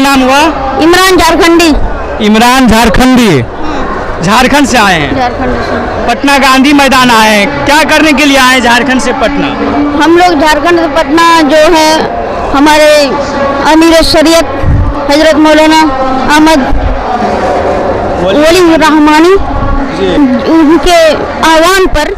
नाम हुआ? इमरान झारखंडी। इमरान झारखंडी, झारखंड से आए हैं? झारखंड से। पटना गांधी मैदान आए हैं, क्या करने के लिए आए हैं झारखंड से पटना? हम लोग झारखंड से पटना जो है हमारे अमीर शरीयत हजरत मौलाना अहमद वली रहमानी उनके आह्वान पर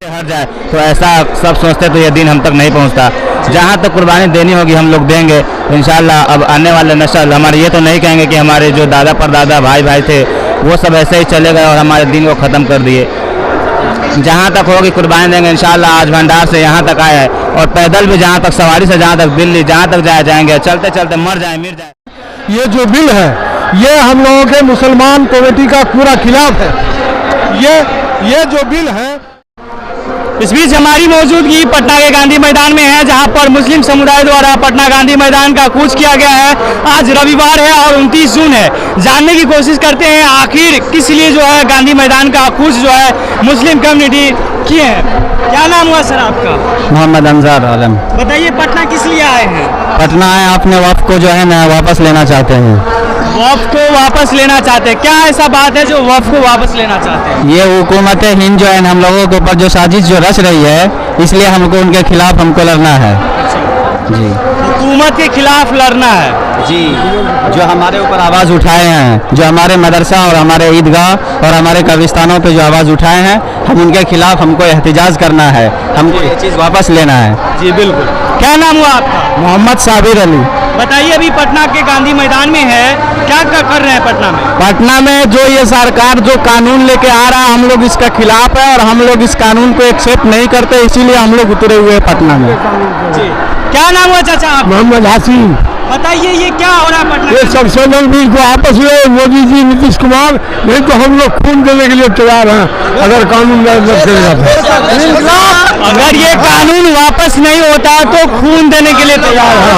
हट जाए तो ऐसा सब सोचते तो ये दिन हम तक नहीं पहुंचता। जहां तक कुर्बानी देनी होगी हम लोग देंगे इंशाल्लाह। अब आने वाले नस्ल हमारे ये तो नहीं कहेंगे कि हमारे जो दादा परदादा भाई भाई थे वो सब ऐसे ही चले गए और हमारे दिन को ख़त्म कर दिए। जहां तक होगी कुर्बानी देंगे इंशाल्लाह। आज भंडार से यहाँ तक आए हैं और पैदल भी जहाँ तक सवारी से जहाँ तक दिल्ली जहाँ तक जाएंगे, चलते चलते मर जाए मिट जाए। ये जो बिल है ये हम लोगों के मुसलमान कमेटी का पूरा खिलाफ है। ये जो बिल है। इस बीच हमारी मौजूदगी पटना के गांधी मैदान में है, जहां पर मुस्लिम समुदाय द्वारा पटना गांधी मैदान का कूच किया गया है। आज रविवार है और 29 जून है। जानने की कोशिश करते हैं आखिर किस लिए जो है गांधी मैदान का कूच जो है मुस्लिम कम्युनिटी किए हैं। क्या नाम हुआ सर आपका? मोहम्मद अंजार आलम। बताइए पटना किस लिए आए हैं? पटना आए अपने वक्फ को जो है ना वापस लेना चाहते हैं। वक्फ को वापस लेना चाहते हैं? क्या ऐसा बात है जो वक्फ को वापस लेना चाहते हैं? ये हुकूमत हिंद जो है हम लोगों के ऊपर जो साजिश जो रच रही है इसलिए हमको उनके खिलाफ हमको लड़ना है। जी, हुकूमत के खिलाफ लड़ना है जी। जो हमारे ऊपर आवाज़ उठाए हैं, जो हमारे मदरसा और हमारे ईदगाह और हमारे कब्रिस्तानों पे जो आवाज़ उठाए हैं, हम उनके खिलाफ हमको एहतिजाज करना है, हमको ये चीज़ वापस लेना है। जी बिल्कुल। क्या नाम हुआ आपका? मोहम्मद साबिर अली। बताइए अभी पटना के गांधी मैदान में है, क्या कर रहे हैं पटना में? पटना में जो ये सरकार जो कानून लेके आ रहा है हम लोग इसका खिलाफ है और हम लोग इस कानून को एक्सेप्ट नहीं करते, इसीलिए हम लोग उतरे हुए हैं पटना में। जी। क्या नाम हुआ चाचा आप? मोहम्मद हासिम। बताइए ये क्या हो रहा है पटना? ये संशोधन बिल को आपस में मोदी जी नीतीश कुमार, नहीं तो हम लोग खून देने के लिए तैयार हैं अगर कानून चलेगा। अगर ये कानून वापस नहीं होता तो खून देने के लिए तैयार है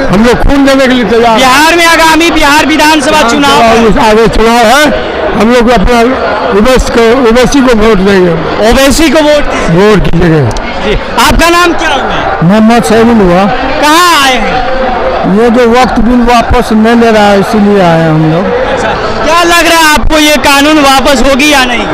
हम लोग खून देने के लिए तैयार। बिहार में आगामी बिहार विधानसभा चुनाव आगे चुनाव है, हम लोग अपना ओवैसी को वोट देंगे। ओवैसी को वोट कीजिएगा। जी। आपका नाम क्या हुआ? मोहम्मद सैमुल हुआ। कहाँ आए हैं? ये जो वक्त बिल वापस नहीं ले रहा है इसीलिए आए हम लोग। क्या लग रहा है आपको ये कानून वापस होगी या नहीं?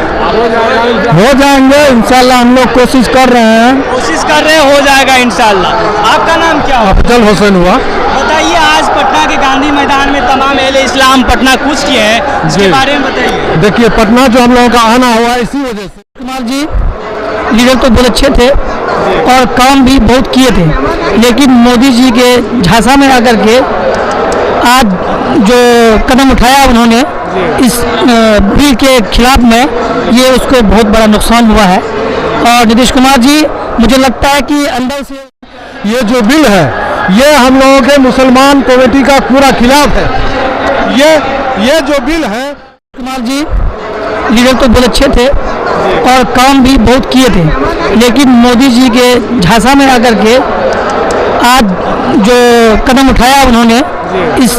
हो जाएंगे इंशाल्लाह, हम लोग कोशिश कर रहे हैं। कोशिश कर रहे हैं, हो जाएगा इंशाल्लाह। आपका नाम क्या हुआ? अफजल हुसैन हुआ। बताइए आज पटना के गांधी मैदान में तमाम अहले इस्लाम पटना कूच किए हैं, इसके बारे में बताइए। देखिए पटना जो हम लोगों का आना हुआ इसी वजह से। कुमार जी लीडर तो बहुत अच्छे थे और काम भी बहुत किए थे, लेकिन मोदी जी के झांसा में आकर के आज जो कदम उठाया उन्होंने इस बिल के खिलाफ में, ये उसको बहुत बड़ा नुकसान हुआ है। और नीतीश कुमार जी मुझे लगता है कि अंदर से ये जो बिल है ये हम लोगों के मुसलमान कमेटी का पूरा खिलाफ है। ये जो बिल है। कुमार जी लीडर तो बहुत अच्छे थे और काम भी बहुत किए थे, लेकिन मोदी जी के झांसा में आकर के आज जो कदम उठाया उन्होंने इस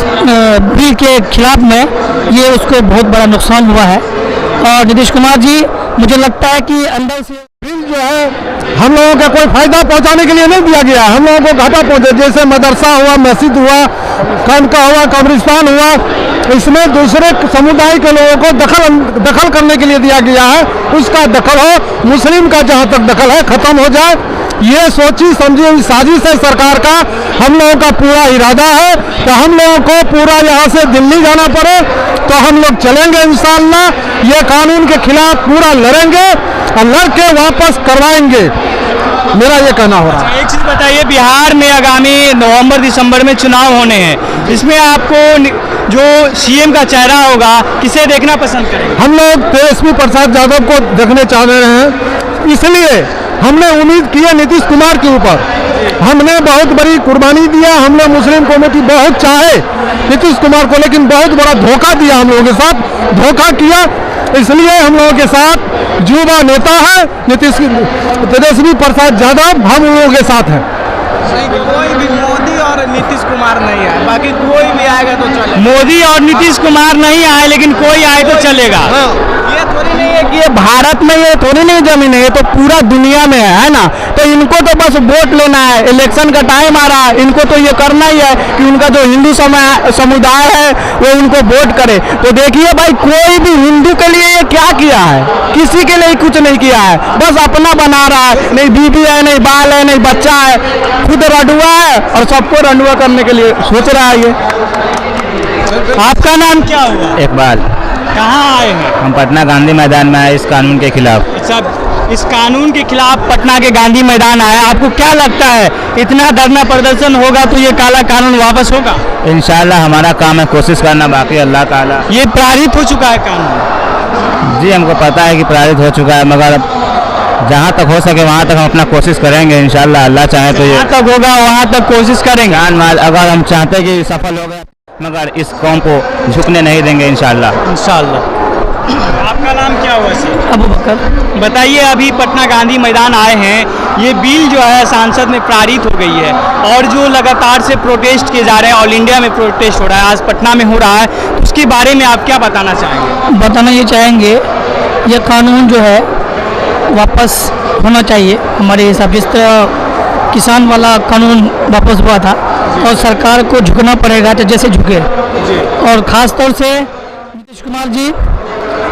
बिल के खिलाफ में, ये उसको बहुत बड़ा नुकसान हुआ है। और नीतीश कुमार जी मुझे लगता है कि अंदर से बिल जो है हम लोगों का कोई फायदा पहुंचाने के लिए नहीं दिया गया, हम लोगों को घाटा पहुंचे। जैसे मदरसा हुआ, मस्जिद हुआ, खानका हुआ, कब्रिस्तान हुआ, इसमें दूसरे समुदाय के लोगों को दखल करने के लिए दिया गया है। उसका दखल हो, मुस्लिम का जहां तक दखल है खत्म हो जाए, ये सोची समझी हुई साजिश है सरकार का। हम लोगों का पूरा इरादा है कि हम लोगों को पूरा यहाँ से दिल्ली जाना पड़े तो हम लोग चलेंगे इंशाअल्लाह। ये कानून के खिलाफ पूरा लड़ेंगे और लड़के वापस करवाएंगे, मेरा ये कहना हो रहा है। एक चीज बताइए, बिहार में आगामी नवंबर दिसंबर में चुनाव होने हैं, इसमें आपको जो सीएम का चेहरा होगा किसे देखना पसंद करेंगे? हम लोग तेजस्वी प्रसाद यादव को देखने चाह रहे हैं, इसलिए हमने उम्मीद की है नीतीश कुमार के ऊपर। हमने बहुत बड़ी कुर्बानी दिया, हमने मुस्लिम कमेटी बहुत चाहे नीतीश कुमार को, लेकिन बहुत बड़ा धोखा दिया, हम लोगों के साथ धोखा किया। इसलिए हम लोगों के साथ युवा नेता है तेजस्वी प्रसाद यादव, हम लोगों के साथ हैं। कोई भी मोदी और नीतीश कुमार नहीं आए, बाकी कोई भी आएगा तो चलेगा। मोदी और नीतीश कुमार नहीं आए लेकिन कोई आए तो चलेगा। ये थोड़ी नहीं है देखिए भारत में ये थोड़ी नहीं जमीन है, ये तो पूरा दुनिया में है ना। तो इनको तो बस वोट लेना है, इलेक्शन का टाइम आ रहा है, इनको तो ये करना ही है कि उनका जो हिंदू समुदाय है वो उनको वोट करे। तो देखिए भाई, कोई भी हिंदू के लिए ये क्या किया है? किसी के लिए कुछ नहीं किया है, बस अपना बना रहा है। नहीं बीबी है, नहीं बाल है, नहीं बच्चा है, खुद रंडुआ है और सबको रंडुआ करने के लिए सोच रहा है ये। आपका नाम क्या हुआ? इकबाल। कहाँ आए हैं? हम पटना गांधी मैदान में आए इस कानून के खिलाफ। सब इस कानून के खिलाफ पटना के गांधी मैदान आया, आपको क्या लगता है इतना धरना प्रदर्शन होगा तो ये काला कानून वापस होगा? इंशाल्लाह हमारा काम है कोशिश करना, बाकी अल्लाह ताला। ये पारित हो चुका है कानून? जी हमको पता है कि पारित हो चुका है, मगर जहाँ तक हो सके वहाँ तक हम अपना कोशिश करेंगे इंशाल्लाह, अल्लाह चाहे तो। ये जहाँ तक होगा वहाँ तक कोशिश करेंगे। जान माल अगर हम चाहते कि सफल हो गए, मगर इस कौम को झुकने नहीं देंगे इंशाल्लाह। इंशाल्लाह। आपका नाम क्या हुआ सर? अबू बकर। बताइए, अभी पटना गांधी मैदान आए हैं, ये बिल जो है संसद में पारित हो गई है और जो लगातार से प्रोटेस्ट किए जा रहे हैं, ऑल इंडिया में प्रोटेस्ट हो रहा है, आज पटना में हो रहा है, तो उसके बारे में आप क्या बताना चाहेंगे? बताना ये चाहेंगे, ये कानून जो है वापस होना चाहिए हमारे हिसाब। जिस तरह किसान वाला कानून वापस हुआ था और सरकार को झुकना पड़ेगा तो जैसे झुके। और ख़ास तौर से नीतीश कुमार जी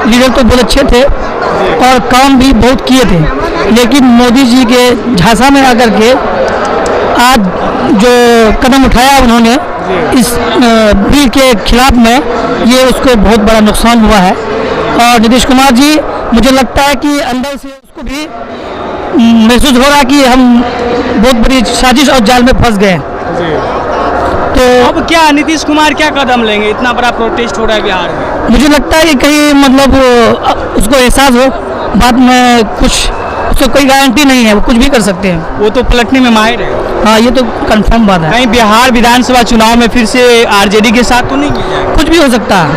लीडर तो बहुत अच्छे थे और काम भी बहुत किए थे, लेकिन मोदी जी के झांसा में आकर के आज जो कदम उठाया उन्होंने इस बिल के खिलाफ में, ये उसको बहुत बड़ा नुकसान हुआ है। और नीतीश कुमार जी, मुझे लगता है कि अंदर से उसको भी महसूस हो रहा है कि हम बहुत बड़ी साजिश और जाल में फंस गए। तो अब क्या नीतीश कुमार क्या कदम लेंगे? इतना बड़ा प्रोटेस्ट हो रहा है बिहार में। मुझे लगता है कि कहीं मतलब उसको एहसास हो, बाद में कुछ उसको कोई गारंटी नहीं है, वो कुछ भी कर सकते हैं। वो तो पलटने में माहिर है। हाँ, ये तो कंफर्म बात है। कहीं बिहार विधानसभा चुनाव में फिर से आरजेडी के साथ तो नहीं किया जाएगा? कुछ भी हो सकता है।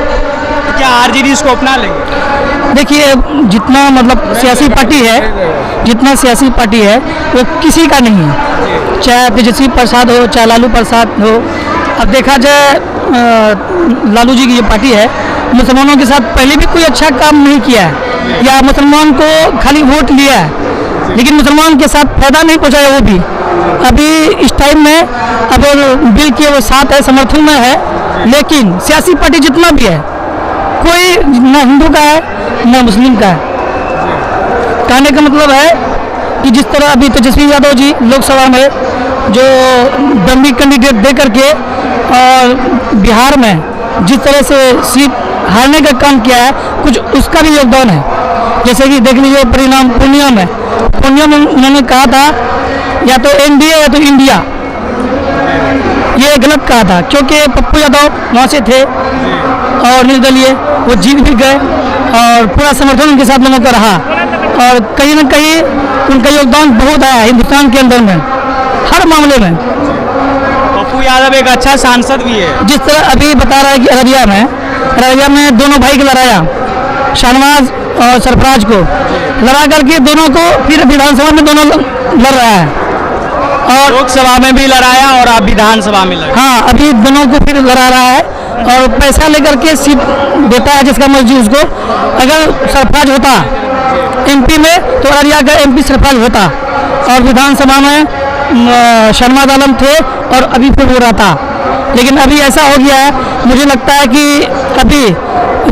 तो क्या आरजेडी इसको अपना लेंगे? देखिए, जितना मतलब सियासी पार्टी है, जितना सियासी पार्टी है वो किसी का नहीं है, चाहे तेजस्वी प्रसाद हो, चाहे लालू प्रसाद हो। अब देखा जाए लालू जी की जो पार्टी है, मुसलमानों के साथ पहले भी कोई अच्छा काम नहीं किया है, या मुसलमान को खाली वोट लिया है, लेकिन मुसलमान के साथ फायदा नहीं पहुंचाया वो भी। अभी इस टाइम में अब बिल के वो साथ है, समर्थन में है, लेकिन सियासी पार्टी जितना भी है, कोई ना हिंदू का है ना मुस्लिम का है। कहने का मतलब है कि जिस तरह अभी तेजस्वी यादव जी लोकसभा में जो डमी कैंडिडेट दे करके और बिहार में जिस तरह से सीट हारने का काम किया है, कुछ उसका भी योगदान है। जैसे कि देख लीजिए परिणाम पूर्णिया में उन्होंने कहा था या तो एनडीए या तो इंडिया, ये गलत कहा था, क्योंकि पप्पू यादव वहाँ से थे और निर्दलीय वो जीत भी गए और पूरा समर्थन उनके साथ लोगों का रहा, और कहीं ना कहीं उनका योगदान बहुत आया हिंदुस्तान के अंदर में हर मामले में। पप्पू यादव एक अच्छा सांसद भी है। जिस तरह अभी बता रहा है कि अररिया में दोनों भाई को लड़ाया, शाहनवाज और सरफराज को लड़ा करके दोनों को फिर विधानसभा में दोनों लड़ रहा है, और लोकसभा में भी लड़ाया और अब विधानसभा में लड़ा। हाँ, अभी दोनों को फिर लड़ा रहा है और पैसा लेकर के सीट देता है जिसका मर्जी उसको। अगर सरफराज होता एमपी में तो अररिया का एमपी सरफराज होता, और विधानसभा में शाहनवाज आलम थे और अभी फिर हो रहा था। लेकिन अभी ऐसा हो गया है, मुझे लगता है कि अभी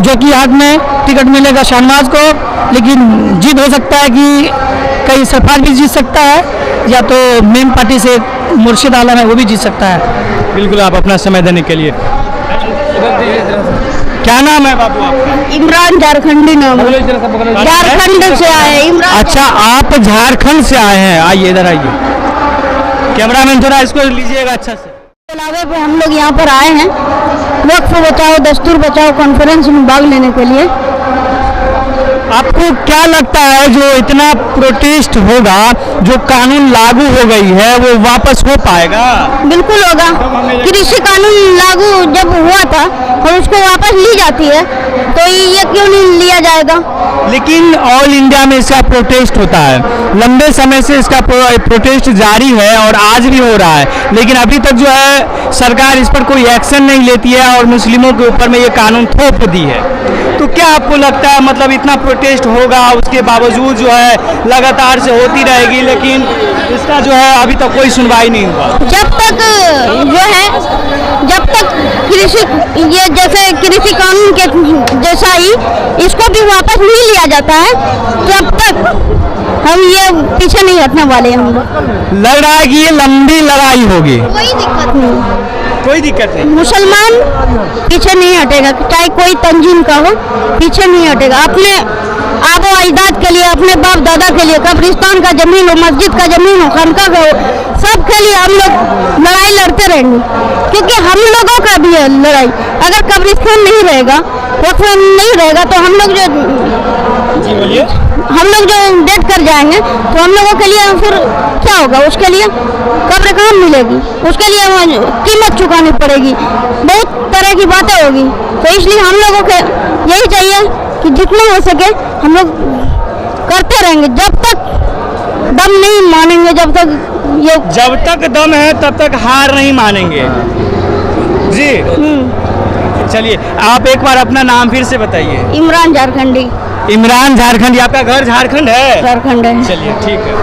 जो कि हाथ में टिकट मिलेगा शाहनवाज को, लेकिन जीत हो सकता है कि कहीं सरफराज भी जीत सकता है, या तो मेन पार्टी से मुर्शिद आलम है वो भी जीत सकता है। बिल्कुल, आप अपना समय देने के लिए। क्या नाम है बाबू आपका? इमरान, झारखंडी नाम है। झारखंड से आए इमरान। अच्छा, आप झारखंड से आए हैं। आइए इधर आइए, कैमरामैन थोड़ा इसको लीजिएगा अच्छा से। इलावे पे हम लोग यहाँ पर आए हैं वक्फ बचाओ दस्तूर बचाओ कॉन्फ्रेंस में भाग लेने के लिए। आपको क्या लगता है जो इतना प्रोटेस्ट होगा, जो कानून लागू हो गई है, वो वापस हो पाएगा? बिल्कुल होगा। कृषि कानून लागू जब हुआ था और उसको वापस ली जाती है, तो ये क्यों नहीं लिया जाएगा? लेकिन ऑल इंडिया में इसका प्रोटेस्ट होता है, लंबे समय से इसका प्रोटेस्ट जारी है और आज भी हो रहा है, लेकिन अभी तक जो है सरकार इस पर कोई एक्शन नहीं लेती है और मुस्लिमों के ऊपर में ये कानून थोप दी है। तो क्या आपको लगता है, मतलब इतना प्रोटेस्ट होगा उसके बावजूद जो है लगातार से होती रहेगी, लेकिन इसका जो है अभी तक कोई सुनवाई नहीं हुआ? जब तक जो है, जब तक कृषि, ये जैसे कृषि कानून के जैसा ही इसको भी वापस नहीं लिया जाता है, तब तक हम ये पीछे नहीं हटने वाले हैं। हम लोग लग रहा है कि ये लंबी लड़ाई होगी। कोई दिक्कत नहीं, कोई दिक्कत नहीं, मुसलमान पीछे नहीं हटेगा, चाहे कोई तंजीम का हो, पीछे नहीं हटेगा। अपने आबो अजदाद के लिए, अपने बाप दादा के लिए, कब्रिस्तान का जमीन हो, मस्जिद का जमीन हो, खानका का हो, सब के लिए हम लोग लड़ाई लड़ते रहेंगे, क्योंकि हम लोगों का भी है लड़ाई। अगर कब्रिस्तान नहीं रहेगा, वक्फ नहीं रहेगा, तो हम लोग जो डेथ कर जाएंगे, तो हम लोगों के लिए फिर क्या होगा? उसके लिए कब्र कहाँ मिलेगी? उसके लिए कीमत चुकानी पड़ेगी, बहुत तरह की बातें होगी। तो इसलिए हम लोगों के यही चाहिए कि जितना हो सके हम लोग करते रहेंगे, जब तक दम नहीं मानेंगे, जब तक दम है तब तक हार नहीं मानेंगे। जी चलिए, आप एक बार अपना नाम फिर से बताइए। इमरान झारखंडी। इमरान झारखंडी, आपका घर झारखंड है? झारखंड है। चलिए ठीक है।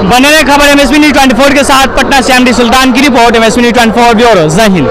बने रहे खबर MSP News 24 के साथ। पटना से MD सुल्तान की रिपोर्ट, MSP News 24 ब्यूरो। जय हिंद।